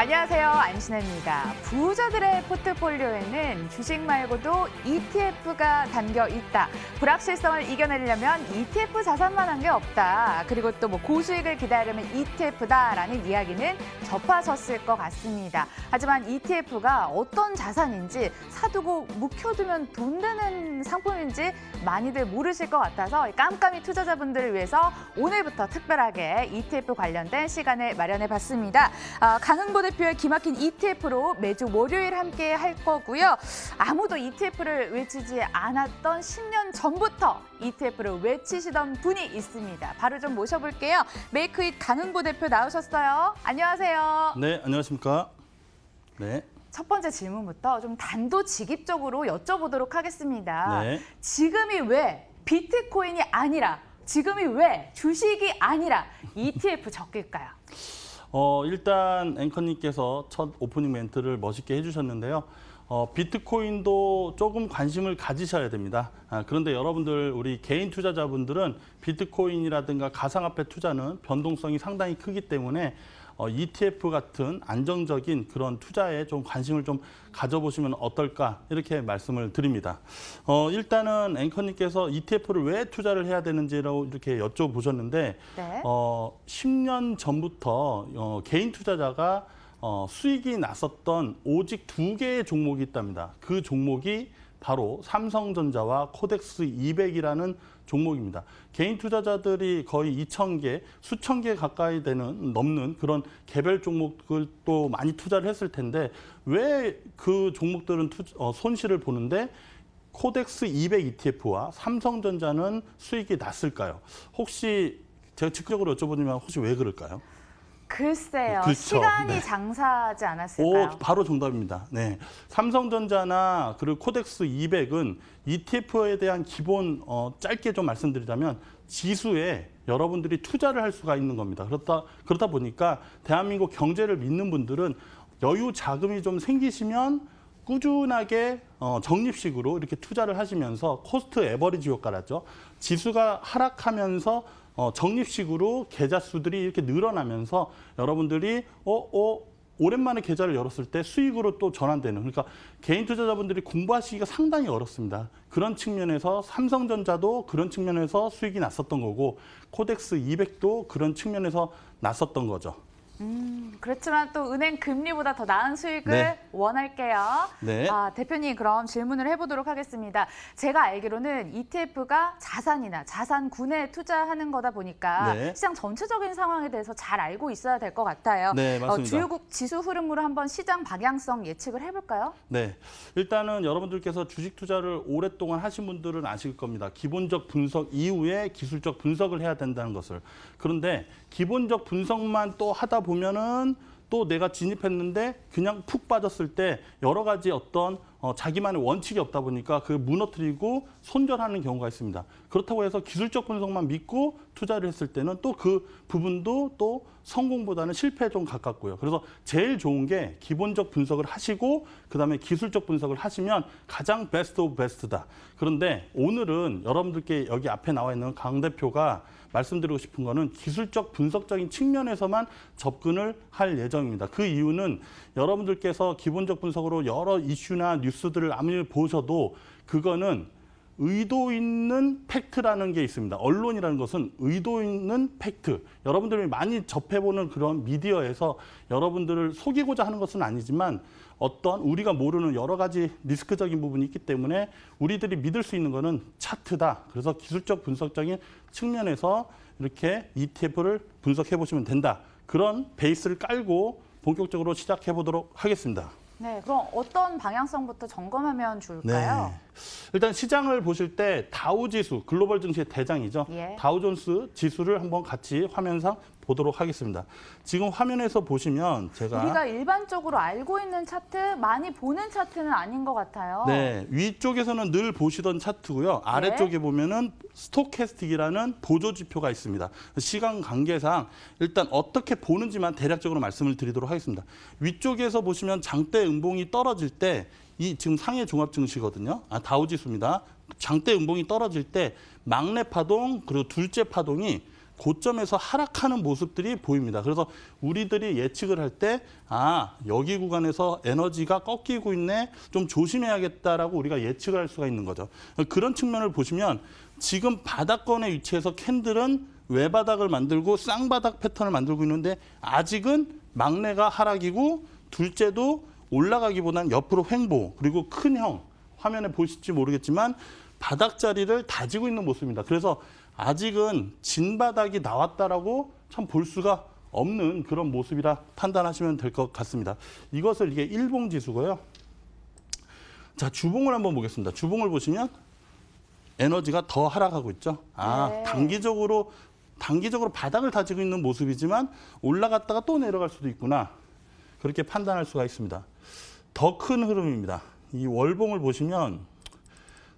안녕하세요. 안신혜입니다. 부자들의 포트폴리오에는 주식 말고도 ETF가 담겨 있다. 불확실성을 이겨내려면 ETF 자산만 한 게 없다. 그리고 또 고수익을 기다리면 ETF다라는 이야기는 접하셨을 것 같습니다. 하지만 ETF가 어떤 자산인지 사두고 묵혀두면 돈 되는 상품인지 많이들 모르실 것 같아서 깜깜이 투자자분들을 위해서 오늘부터 특별하게 ETF 관련된 시간을 마련해봤습니다. 강흥보 대표의 기막힌 ETF로 매주 월요일 함께 할 거고요. 아무도 ETF를 외치지 않았던 10년 전부터 ETF를 외치시던 분이 있습니다. 바로 좀 모셔볼게요. 메이크잇 강흥보 대표 나오셨어요. 안녕하세요. 네, 안녕하십니까. 네. 첫 번째 질문부터 좀 단도직입적으로 여쭤보도록 하겠습니다. 네. 지금이 왜 비트코인이 아니라, 지금이 왜 주식이 아니라 ETF 적길까요? 일단 앵커님께서 첫 오프닝 멘트를 멋있게 해주셨는데요. 비트코인도 조금 관심을 가지셔야 됩니다. 그런데 여러분들, 우리 개인 투자자분들은 비트코인이라든가 가상화폐 투자는 변동성이 상당히 크기 때문에 ETF 같은 안정적인 그런 투자에 좀 관심을 좀 가져보시면 어떨까 이렇게 말씀을 드립니다. 일단은 앵커님께서 ETF를 왜 투자를 해야 되는지라고 이렇게 여쭤보셨는데 네. 10년 전부터 개인 투자자가 수익이 났었던 오직 2개의 종목이 있답니다. 그 종목이 바로 삼성전자와 코덱스 200이라는 종목입니다. 개인 투자자들이 거의 2,000개, 수천 개 가까이 넘는 그런 개별 종목을 또 많이 투자를 했을 텐데 왜 그 종목들은 손실을 보는데 코덱스 200 ETF와 삼성전자는 수익이 났을까요? 혹시 제가 직접적으로 여쭤보면 혹시 왜 그럴까요? 글쎄요. 그렇죠. 시간이 네. 장사하지 않았을까요? 바로 정답입니다. 네. 삼성전자나 그리고 코덱스 200은 ETF에 대한 기본 짧게 좀 말씀드리자면 지수에 여러분들이 투자를 할 수가 있는 겁니다. 그렇다 보니까 대한민국 경제를 믿는 분들은 여유 자금이 좀 생기시면 꾸준하게 적립식으로 이렇게 투자를 하시면서 코스트 에버리지 효과라죠. 지수가 하락하면서 적립식으로 계좌 수들이 이렇게 늘어나면서 여러분들이 오랜만에 계좌를 열었을 때 수익으로 또 전환되는, 그러니까 개인 투자자분들이 공부하시기가 상당히 어렵습니다. 그런 측면에서 삼성전자도 그런 측면에서 수익이 났었던 거고 코덱스 200도 그런 측면에서 났었던 거죠. 그렇지만 또 은행 금리보다 더 나은 수익을 네. 원할게요. 네. 대표님, 그럼 질문을 해보도록 하겠습니다. 제가 알기로는 ETF가 자산이나 자산군에 투자하는 거다 보니까 네. 시장 전체적인 상황에 대해서 잘 알고 있어야 될 것 같아요. 네, 맞습니다. 주요국 지수 흐름으로 한번 시장 방향성 예측을 해볼까요? 네, 일단은 여러분들께서 주식 투자를 오랫동안 하신 분들은 아실 겁니다. 기본적 분석 이후에 기술적 분석을 해야 된다는 것을. 그런데 기본적 분석만 또 하다 보면은 또 내가 진입했는데 그냥 푹 빠졌을 때 여러 가지 어떤 자기만의 원칙이 없다 보니까 그 무너뜨리고 손절하는 경우가 있습니다. 그렇다고 해서 기술적 분석만 믿고 투자를 했을 때는 또 그 부분도 또 성공보다는 실패에 좀 가깝고요. 그래서 제일 좋은 게 기본적 분석을 하시고 그다음에 기술적 분석을 하시면 가장 베스트 오브 베스트다. 그런데 오늘은 여러분들께 여기 앞에 나와 있는 강 대표가 말씀드리고 싶은 거는 기술적 분석적인 측면에서만 접근을 할 예정입니다. 그 이유는 여러분들께서 기본적 분석으로 여러 이슈나 뉴스들을 아무리 보셔도 그거는 의도 있는 팩트라는 게 있습니다. 언론이라는 것은 의도 있는 팩트. 여러분들이 많이 접해보는 그런 미디어에서 여러분들을 속이고자 하는 것은 아니지만 어떤 우리가 모르는 여러 가지 리스크적인 부분이 있기 때문에 우리들이 믿을 수 있는 거는 차트다. 그래서 기술적 분석적인 측면에서 이렇게 ETF를 분석해 보시면 된다. 그런 베이스를 깔고 본격적으로 시작해 보도록 하겠습니다. 네, 그럼 어떤 방향성부터 점검하면 좋을까요? 네. 일단 시장을 보실 때 다우지수, 글로벌 증시의 대장이죠. 예. 다우존스 지수를 한번 같이 화면상 보도록 하겠습니다. 지금 화면에서 보시면 제가 우리가 일반적으로 알고 있는 차트, 많이 보는 차트는 아닌 것 같아요. 네, 위쪽에서는 늘 보시던 차트고요. 아래쪽에 보면은 스토캐스틱이라는 보조 지표가 있습니다. 시간 관계상 일단 어떻게 보는지만 대략적으로 말씀을 드리도록 하겠습니다. 위쪽에서 보시면 장대 음봉이 떨어질 때 이 지금 상해 종합 증시거든요. 다우지수입니다. 장대 음봉이 떨어질 때 막내 파동 그리고 둘째 파동이 고점에서 하락하는 모습들이 보입니다. 그래서 우리들이 예측을 할 때 여기 구간에서 에너지가 꺾이고 있네. 좀 조심해야겠다라고 우리가 예측을 할 수가 있는 거죠. 그런 측면을 보시면 지금 바닥권의 위치에서 캔들은 외바닥을 만들고 쌍바닥 패턴을 만들고 있는데 아직은 막내가 하락이고 둘째도 올라가기보다는 옆으로 횡보 그리고 큰형 화면에 보실지 모르겠지만 바닥 자리를 다지고 있는 모습입니다. 그래서 아직은 진바닥이 나왔다라고 참 볼 수가 없는 그런 모습이라 판단하시면 될 것 같습니다. 이것을 이게 일봉 지수고요. 자, 주봉을 한번 보겠습니다. 주봉을 보시면 에너지가 더 하락하고 있죠. 네. 단기적으로 바닥을 다지고 있는 모습이지만 올라갔다가 또 내려갈 수도 있구나. 그렇게 판단할 수가 있습니다. 더 큰 흐름입니다. 이 월봉을 보시면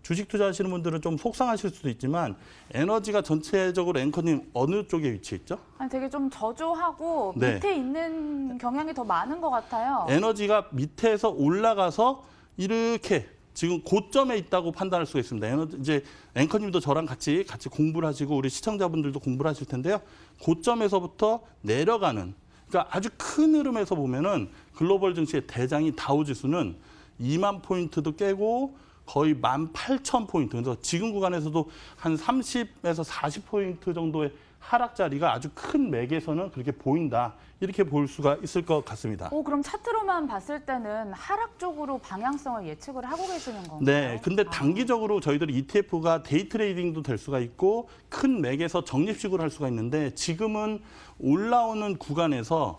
주식 투자하시는 분들은 좀 속상하실 수도 있지만 에너지가 전체적으로 앵커님 어느 쪽에 위치해 있죠? 아니, 되게 좀 저조하고 네. 밑에 있는 경향이 더 많은 것 같아요. 에너지가 밑에서 올라가서 이렇게 지금 고점에 있다고 판단할 수가 있습니다. 이제 앵커님도 저랑 같이 공부를 하시고 우리 시청자분들도 공부를 하실 텐데요. 고점에서부터 내려가는 그러니까 아주 큰 흐름에서 보면은 글로벌 증시의 대장이 다우지수는 2만 포인트도 깨고 거의 18,000포인트. 그래서 지금 구간에서도 한 30에서 40포인트 정도의 하락 자리가 아주 큰 맥에서는 그렇게 보인다. 이렇게 볼 수가 있을 것 같습니다. 그럼 차트로만 봤을 때는 하락 쪽으로 방향성을 예측을 하고 계시는 건가요? 네, 근데 단기적으로 저희들이 ETF가 데이 트레이딩도 될 수가 있고 큰 맥에서 적립식으로 할 수가 있는데 지금은 올라오는 구간에서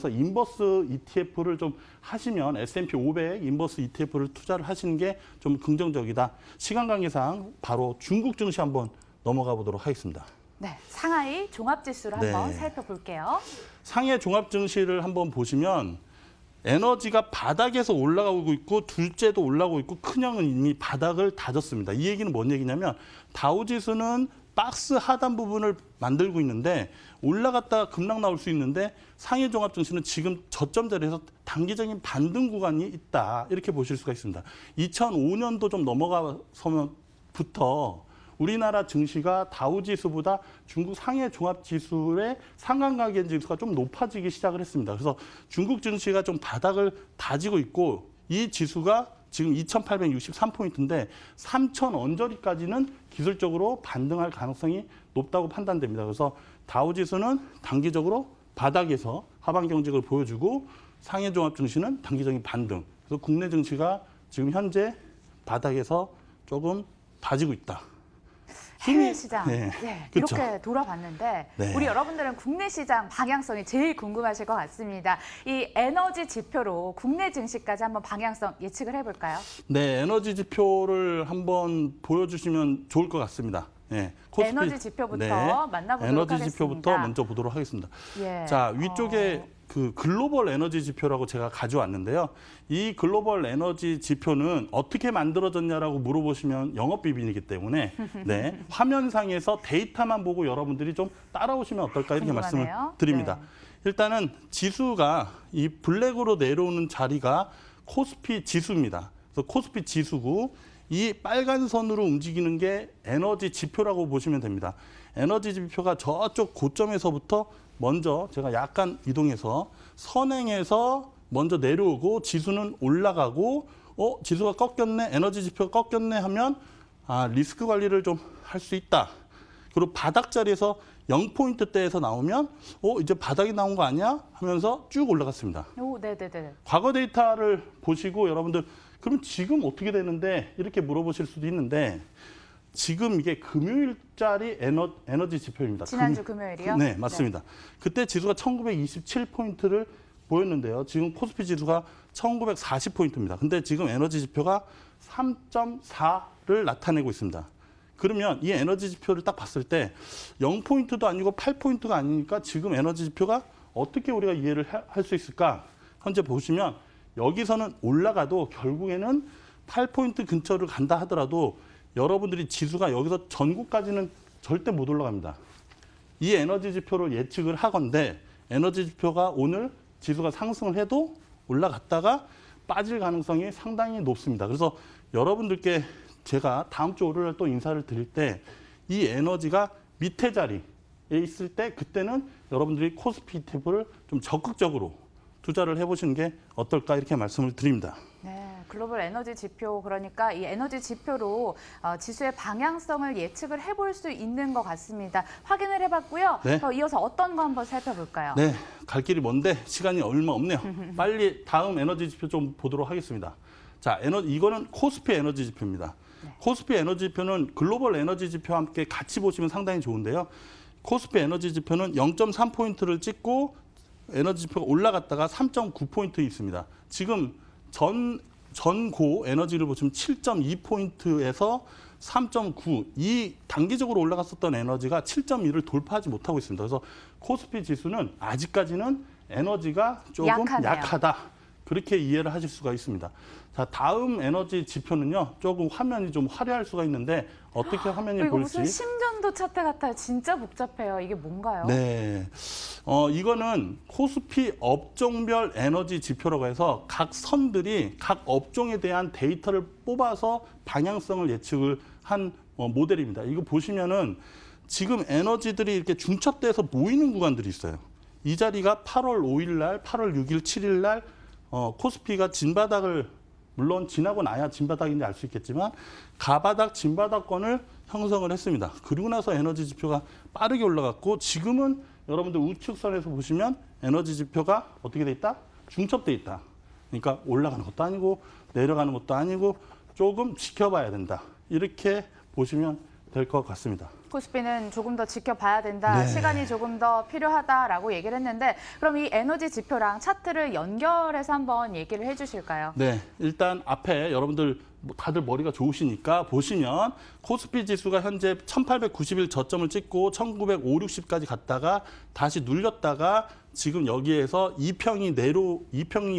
인버스 ETF를 좀 하시면 S&P 500 인버스 ETF를 투자를 하시는 게 좀 긍정적이다. 시간 관계상 바로 중국 증시 한번 넘어가 보도록 하겠습니다. 네, 상하이 종합지수를 한번 네. 살펴볼게요. 상해 종합 증시를 한번 보시면 에너지가 바닥에서 올라가고 있고 둘째도 올라오고 있고 큰형은 이미 바닥을 다졌습니다. 이 얘기는 뭔 얘기냐면 다우지수는 박스 하단 부분을 만들고 있는데 올라갔다가 급락 나올 수 있는데 상해 종합 증시는 지금 저점 자리에서 단기적인 반등 구간이 있다. 이렇게 보실 수가 있습니다. 2005년도 좀 넘어가서부터 우리나라 증시가 다우지수보다 중국 상해 종합지수의 상관관계 지수가 좀 높아지기 시작을 했습니다. 그래서 중국 증시가 좀 바닥을 다지고 있고 이 지수가 지금 2,863포인트인데 3,000 언저리까지는 기술적으로 반등할 가능성이 높다고 판단됩니다. 그래서 다우지수는 단기적으로 바닥에서 하방 경직을 보여주고 상해 종합 증시는 단기적인 반등. 그래서 국내 증시가 지금 현재 바닥에서 조금 다지고 있다. 해외 시장 네. 이렇게 그렇죠. 돌아봤는데 네. 우리 여러분들은 국내 시장 방향성이 제일 궁금하실 것 같습니다. 이 에너지 지표로 국내 증시까지 한번 방향성 예측을 해볼까요? 네, 에너지 지표를 한번 보여주시면 좋을 것 같습니다. 네, 에너지 지표부터 만나보도록 에너지 하겠습니다. 지표부터 먼저 보도록 하겠습니다. 예. 자, 위쪽에 그 글로벌 에너지 지표라고 제가 가져왔는데요. 이 글로벌 에너지 지표는 어떻게 만들어졌냐라고 물어보시면 영업 비밀이기 때문에 네, 화면상에서 데이터만 보고 여러분들이 좀 따라오시면 어떨까 이렇게 궁금하네요. 말씀을 드립니다. 네. 일단은 지수가 이 블랙으로 내려오는 자리가 코스피 지수입니다. 그래서 코스피 지수고 이 빨간 선으로 움직이는 게 에너지 지표라고 보시면 됩니다. 에너지 지표가 저쪽 고점에서부터 먼저 제가 약간 이동해서 선행해서 먼저 내려오고 지수는 올라가고 지수가 꺾였네, 에너지 지표가 꺾였네 하면 리스크 관리를 좀 할 수 있다. 그리고 바닥 자리에서 0포인트대에서 나오면 이제 바닥이 나온 거 아니야? 하면서 쭉 올라갔습니다. 네네네. 과거 데이터를 보시고 여러분들 그럼 지금 어떻게 되는데 이렇게 물어보실 수도 있는데 지금 이게 금요일짜리 에너지 지표입니다. 지난주 금요일이요? 네, 맞습니다. 그때 지수가 1927포인트를 보였는데요. 지금 코스피 지수가 1940포인트입니다. 근데 지금 에너지 지표가 3.4를 나타내고 있습니다. 그러면 이 에너지 지표를 딱 봤을 때 0포인트도 아니고 8포인트가 아니니까 지금 에너지 지표가 어떻게 우리가 이해를 할 수 있을까? 현재 보시면 여기서는 올라가도 결국에는 8포인트 근처를 간다 하더라도 여러분들이 지수가 여기서 전국까지는 절대 못 올라갑니다. 이 에너지 지표를 예측을 하건대 에너지 지표가 오늘 지수가 상승을 해도 올라갔다가 빠질 가능성이 상당히 높습니다. 그래서 여러분들께 제가 다음 주 월요일에 또 인사를 드릴 때 이 에너지가 밑에 자리에 있을 때 그때는 여러분들이 코스피 ETF를 좀 적극적으로 투자를 해보시는 게 어떨까 이렇게 말씀을 드립니다. 네, 글로벌 에너지 지표, 그러니까 이 에너지 지표로 지수의 방향성을 예측을 해볼 수 있는 것 같습니다. 확인을 해봤고요. 네. 이어서 어떤 거 한번 살펴볼까요? 네, 갈 길이 먼데 시간이 얼마 없네요. 빨리 다음 에너지 지표 좀 보도록 하겠습니다. 자, 이거는 코스피 에너지 지표입니다. 네. 코스피 에너지 지표는 글로벌 에너지 지표와 함께 같이 보시면 상당히 좋은데요. 코스피 에너지 지표는 0.3포인트를 찍고 에너지 지표가 올라갔다가 3.9포인트 있습니다. 지금 전고 에너지를 보시면 7.2포인트에서 3.9, 이 단기적으로 올라갔었던 에너지가 7.2를 돌파하지 못하고 있습니다. 그래서 코스피 지수는 아직까지는 에너지가 조금 약하네요. 약하다. 그렇게 이해를 하실 수가 있습니다. 자, 다음 에너지 지표는요. 조금 화면이 좀 화려할 수가 있는데 어떻게 화면이 이거 볼지. 무슨 심전도 차트 같아요. 진짜 복잡해요. 이게 뭔가요? 네. 이거는 코스피 업종별 에너지 지표라고 해서 각 선들이 각 업종에 대한 데이터를 뽑아서 방향성을 예측을 한 모델입니다. 이거 보시면은 지금 에너지들이 이렇게 중첩돼서 모이는 구간들이 있어요. 이 자리가 8월 5일 날, 8월 6일, 7일 날 코스피가 진바닥을 물론 지나고 나야 진바닥인지 알 수 있겠지만 가바닥, 진바닥권을 형성을 했습니다. 그리고 나서 에너지 지표가 빠르게 올라갔고 지금은 여러분들 우측선에서 보시면 에너지 지표가 어떻게 돼 있다? 중첩돼 있다. 그러니까 올라가는 것도 아니고 내려가는 것도 아니고 조금 지켜봐야 된다. 이렇게 보시면 될 것 같습니다. 코스피는 조금 더 지켜봐야 된다. 네. 시간이 조금 더 필요하다라고 얘기를 했는데 그럼 이 에너지 지표랑 차트를 연결해서 한번 얘기를 해주실까요? 네, 일단 앞에 여러분들 다들 머리가 좋으시니까 보시면 코스피 지수가 현재 1891 저점을 찍고 1950, 60까지 갔다가 다시 눌렸다가 지금 여기에서 이평이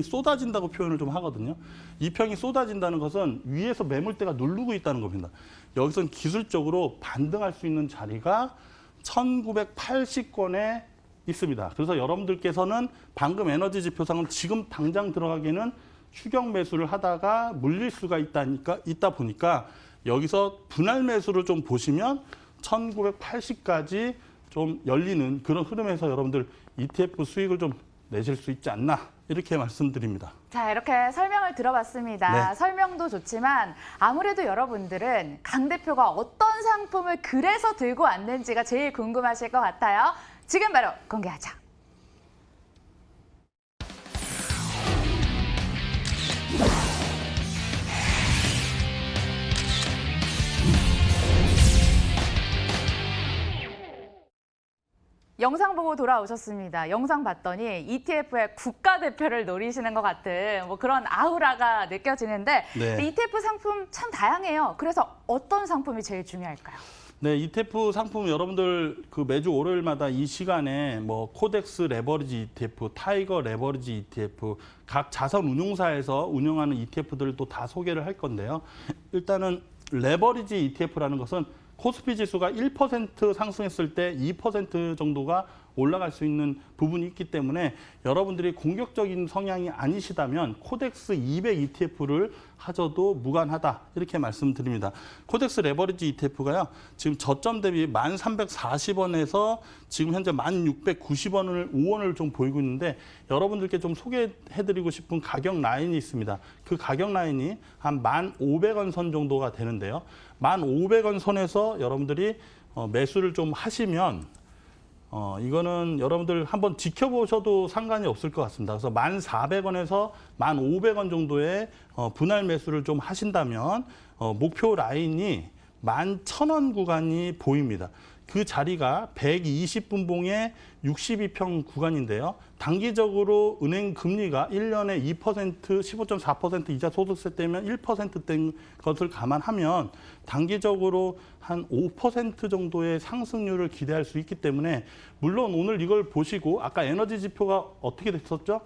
쏟아진다고 표현을 좀 하거든요. 이평이 쏟아진다는 것은 위에서 매물대가 누르고 있다는 겁니다. 여기서는 기술적으로 반등할 수 있는 자리가 1980권에 있습니다. 그래서 여러분들께서는 방금 에너지 지표상은 지금 당장 들어가기에는 추격 매수를 하다가 물릴 수가 있다 보니까 여기서 분할 매수를 좀 보시면 1980까지 좀 열리는 그런 흐름에서 여러분들 ETF 수익을 좀 내실 수 있지 않나 이렇게 말씀드립니다. 자, 이렇게 설명을 들어봤습니다. 네. 설명도 좋지만 아무래도 여러분들은 강 대표가 어떤 상품을 그래서 들고 왔는지가 제일 궁금하실 것 같아요. 지금 바로 공개하죠. 영상 보고 돌아오셨습니다. 영상 봤더니 ETF의 국가대표를 노리시는 것 같은 그런 아우라가 느껴지는데 네. ETF 상품 참 다양해요. 그래서 어떤 상품이 제일 중요할까요? 네, ETF 상품 여러분들 매주 월요일마다 이 시간에 코덱스 레버리지 ETF, 타이거 레버리지 ETF, 각 자산 운용사에서 운영하는 ETF들도 다 소개를 할 건데요. 일단은 레버리지 ETF라는 것은 코스피 지수가 1% 상승했을 때 2% 정도가 올라갈 수 있는 부분이 있기 때문에 여러분들이 공격적인 성향이 아니시다면 코덱스 200 ETF를 하셔도 무관하다 이렇게 말씀드립니다. 코덱스 레버리지 ETF가요. 지금 저점 대비 1,340원에서 지금 현재 1,690원을 5원을 좀 보이고 있는데 여러분들께 좀 소개해드리고 싶은 가격 라인이 있습니다. 그 가격 라인이 한 1,500원 선 정도가 되는데요. 1,500원 선에서 여러분들이 매수를 좀 하시면 이거는 여러분들 한번 지켜보셔도 상관이 없을 것 같습니다. 그래서 1,400원에서 1,500원 정도의 분할 매수를 좀 하신다면 목표 라인이 11,000원 구간이 보입니다. 그 자리가 120분봉의 62평 구간인데요. 단기적으로 은행 금리가 1년에 2%, 15.4% 이자 소득세 때면 1%된 것을 감안하면 단기적으로 한 5% 정도의 상승률을 기대할 수 있기 때문에 물론 오늘 이걸 보시고 아까 에너지 지표가 어떻게 됐었죠?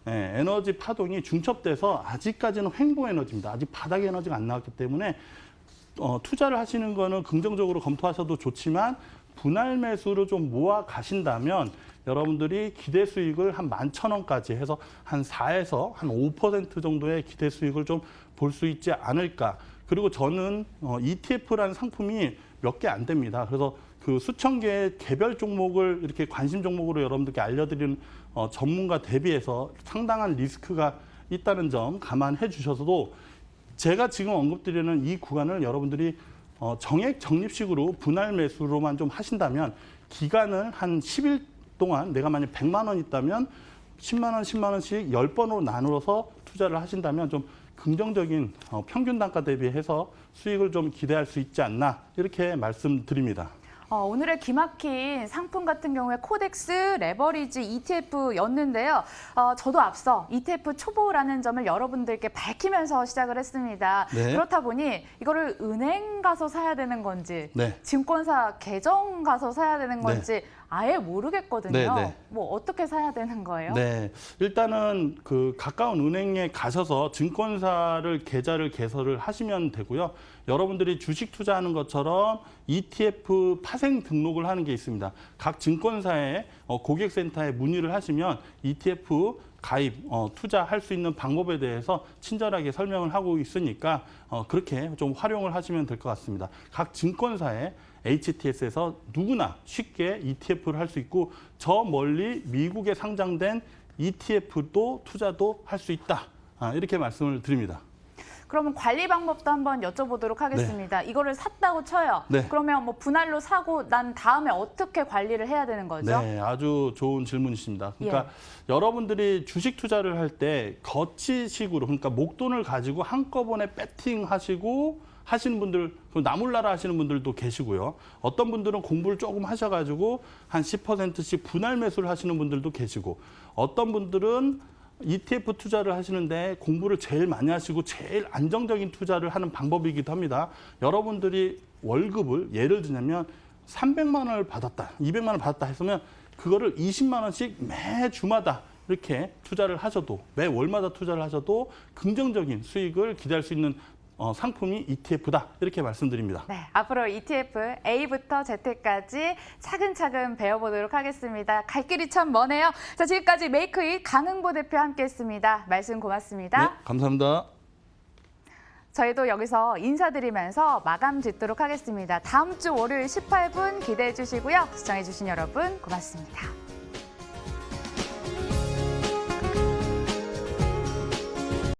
네, 에너지 파동이 중첩돼서 아직까지는 횡보 에너지입니다. 아직 바닥 에너지가 안 나왔기 때문에 투자를 하시는 거는 긍정적으로 검토하셔도 좋지만 분할 매수를 좀 모아 가신다면 여러분들이 기대 수익을 한 11,000원까지 해서 한 4에서 한 5% 정도의 기대 수익을 좀 볼 수 있지 않을까. 그리고 저는 ETF라는 상품이 몇 개 안 됩니다. 그래서 그 수천 개의 개별 종목을 이렇게 관심 종목으로 여러분들께 알려드리는 전문가 대비해서 상당한 리스크가 있다는 점 감안해 주셔서도 제가 지금 언급드리는 이 구간을 여러분들이 정액 적립식으로 분할 매수로만 좀 하신다면 기간을 한 10일 동안 내가 만약 100만 원 있다면 10만 원, 10만 원씩 10번으로 나누어서 투자를 하신다면 좀 긍정적인 평균 단가 대비해서 수익을 좀 기대할 수 있지 않나 이렇게 말씀드립니다. 오늘의 기막힌 상품 같은 경우에 코덱스 레버리지 ETF였는데요. 저도 앞서 ETF 초보라는 점을 여러분들께 밝히면서 시작을 했습니다. 네. 그렇다 보니 이거를 은행 가서 사야 되는 건지 네. 증권사 계정 가서 사야 되는 건지 아예 모르겠거든요. 네. 뭐 어떻게 사야 되는 거예요? 네, 일단은 그 가까운 은행에 가셔서 증권사를 계좌를 개설을 하시면 되고요. 여러분들이 주식 투자하는 것처럼 ETF 파생 등록을 하는 게 있습니다. 각 증권사의 고객센터에 문의를 하시면 ETF 가입, 투자할 수 있는 방법에 대해서 친절하게 설명을 하고 있으니까 그렇게 좀 활용을 하시면 될 것 같습니다. 각 증권사에 HTS에서 누구나 쉽게 ETF를 할 수 있고 저 멀리 미국에 상장된 ETF도 투자도 할 수 있다. 이렇게 말씀을 드립니다. 그러면 관리 방법도 한번 여쭤보도록 하겠습니다. 이거를 샀다고 쳐요. 네. 그러면 뭐 분할로 사고 난 다음에 어떻게 관리를 해야 되는 거죠? 네, 아주 좋은 질문이십니다. 그러니까 여러분들이 주식 투자를 할 때 거치식으로 그러니까 목돈을 가지고 한꺼번에 배팅하시고 하시는 분들, 나몰라라 하시는 분들도 계시고요. 어떤 분들은 공부를 조금 하셔가지고 한 10%씩 분할 매수를 하시는 분들도 계시고 어떤 분들은 ETF 투자를 하시는데 공부를 제일 많이 하시고 제일 안정적인 투자를 하는 방법이기도 합니다. 여러분들이 월급을 예를 들자면 300만 원을 받았다, 200만 원을 받았다 했으면 그거를 20만 원씩 매 주마다 이렇게 투자를 하셔도 매 월마다 투자를 하셔도 긍정적인 수익을 기대할 수 있는 상품이 ETF다 이렇게 말씀드립니다. 네, 앞으로 ETF A부터 Z까지 차근차근 배워보도록 하겠습니다. 갈 길이 참 머네요. 자, 지금까지 메이크잇 강흥보 대표 함께했습니다. 말씀 고맙습니다. 네, 감사합니다. 저희도 여기서 인사드리면서 마감 짓도록 하겠습니다. 다음 주 월요일 18분 기대해 주시고요. 시청해 주신 여러분 고맙습니다.